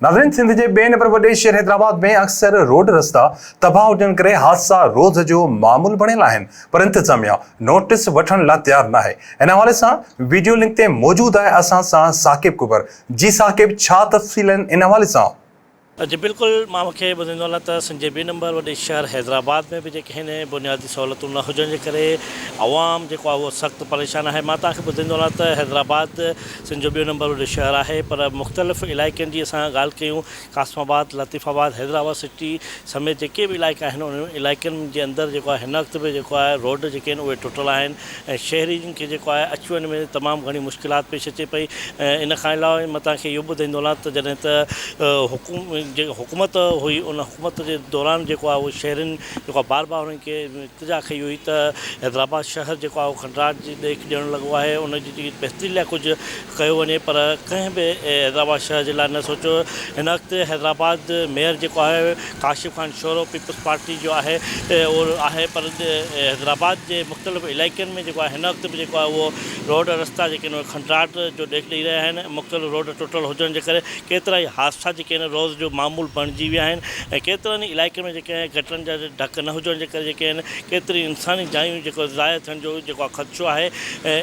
नाज़रीन, सिंध जे ॿिए नंबर वॾे शहर हैदराबाद में अक्सर रोड रस्ता तबाह हुजण करे हादसा रोज़ जो मामूल बणियल आहिनि, पर इंतज़ामिया नोटिस वठण लाइ तयार न आहे। इन हवाले सां वीडियो लिंक ते मौजूद आहे असां सां साकिब कुबर। जी साकिब, छा तफ़सील आहिनि इन हवाले सां? जी बिल्कुलु, मां मूंखे ॿुधाईंदो आहे त सिंध जे ॿिए नंबर वॾे शहर हैदराबाद में बि जेके आहिनि बुनियादी सहूलियतूं न हुजण जे करे आवाम जेको आहे उहो सख़्तु परेशान आहे। मां तव्हांखे ॿुधाईंदो आहे त हैदराबाद सिंध जो ॿियो नंबर वॾो शहर आहे, पर मुख़्तलिफ़ इलाइक़नि जी असां ॻाल्हि कयूं, कासमाबाद, लतीफ़ाबाद, हैदराबाद सिटी समेत जेके बि इलाइक़ा आहिनि उन इलाइक़नि जे अंदरि जेको आहे हिन वक़्तु बि जेको आहे रोड जेके आहिनि उहे टुटल आहिनि ऐं शहरीनि खे जेको आहे अचु वञ में तमामु घणी मुश्किलात पेश अचे पई। इन खां अलावा मां तव्हांखे इहो ॿुधाईंदो आहे त जॾहिं त जेको हुकूमत हुई उन हुकूमत जे दौरान जेको आहे उहो शहरनि जेको आहे बार बार उन्हनि खे इल्तिजा कई हुई त हैदराबाद शहर जेको आहे उहो खंडराट जी ॾेख ॾियणु लॻो आहे, उनजी जेकी बहितरी लाइ कुझु कयो वञे, पर कंहिं बि हैदराबाद शहर जे लाइ न सोचियो। हिन वक़्तु हैदराबाद मेयर जेको आहे काशिफ़ ख़ान शोरो पीपल्स पार्टी जो आहे उहो आहे, पर हैदराबाद जे मुख़्तलिफ़ इलाइक़नि में जेको आहे हिन वक़्तु बि जेको आहे उहो रोड रस्ता जेके आहिनि उहे खंडराट जो ॾेख ॾेई रहिया आहिनि। मुख़्तलिफ़ रोड टुटल हुजण जे करे केतिरा ई हादसा जेके आहिनि रोज़ जो मामूल बणिजी विया आहिनि ऐं केतिरनि ई इलाइक़नि में जेके आहिनि गटरनि जा ढक न हुजण जे करे जेके आहिनि केतिरी इंसानी जायूं जेको ज़ाया थियण जो जेको आहे ख़दशो आहे।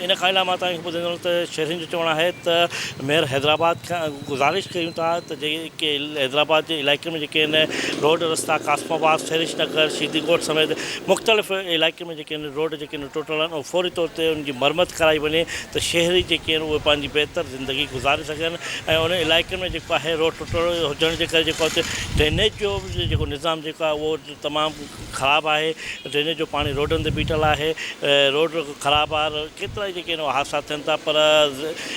इन खां अलावा मां तव्हांखे ॿुधाईंदुमि त शहरियुनि जो चवणु आहे त मेयर हैदराबाद खां गुज़ारिश कयूं था त जेके हैदराबाद जे इलाइक़नि में जेके आहिनि रोड रस्ता कासमाबाद, सरिश नगर, शीदीकोट समेत मुख़्तलिफ़ इलाइक़नि में जेके आहिनि रोड जेके आहिनि टुटल आहिनि उहो फौरी तौर ते उनजी मरम्मत कराई वञे त शहरी जेके आहिनि उहे पंहिंजी बहितर ज़िंदगी गुज़ारे सघनि। ऐं उन इलाइक़नि में जेको आहे रोड टुटल हुजण जे करे जेको हुते ड्रेनेज जो जेको निज़ाम जेको आहे उहो तमामु ख़राबु आहे। ड्रेनेज जो पाणी रोडनि ते बीठल आहे, रोड ख़राबु आहे, केतिरा ई जेके आहिनि हादसा थियनि था, पर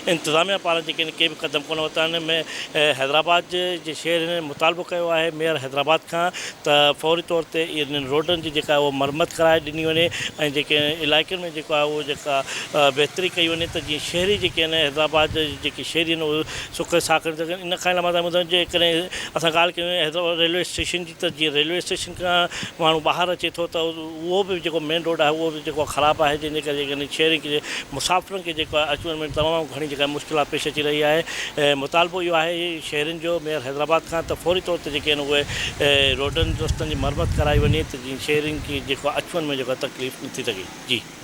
इंतिज़ामिया पारां जेके आहिनि के बि क़दम कोन वरिता आहिनि। में हैदराबाद जे शहर ने मुतालबो कयो आहे मेयर हैदराबाद खां त फौरी तौर ते इन्हनि रोडनि जी जेका उहो मरम्मत कराए ॾिनी वञे ऐं जेके इलाइक़नि में जेको आहे उहो जेका बहितरी कई वञे त जीअं शहरी जेके आहिनि हैदराबाद जेके शहरी आहिनि उहे सुख सां करे सघनि। इन खां अलावा मां ॿुधायां जेकॾहिं असां ॻाल्हि कयूं हैदराबाद रेलवे स्टेशन जी, त जीअं रेलवे स्टेशन खां माण्हू ॿाहिरि अचे थो त उहो बि जेको मेन रोड आहे उहो बि जेको ख़राबु आहे, जंहिंजे करे जेके शहरी खे मुसाफ़िरनि खे जेको आहे अचु वञ में तमामु घणी जेका मुश्किलात पेश अची रही आहे। मुतालबो इहो आहे शहरनि जो मेयर हैदराबाद खां त फौरी तौर ते जेके आहिनि उहे रोडनि रस्तनि जी मरम्मत कराई वञे त जीअं शहरनि खे जेको अचु वञ में जेको तकलीफ़ न थी सघे। जी।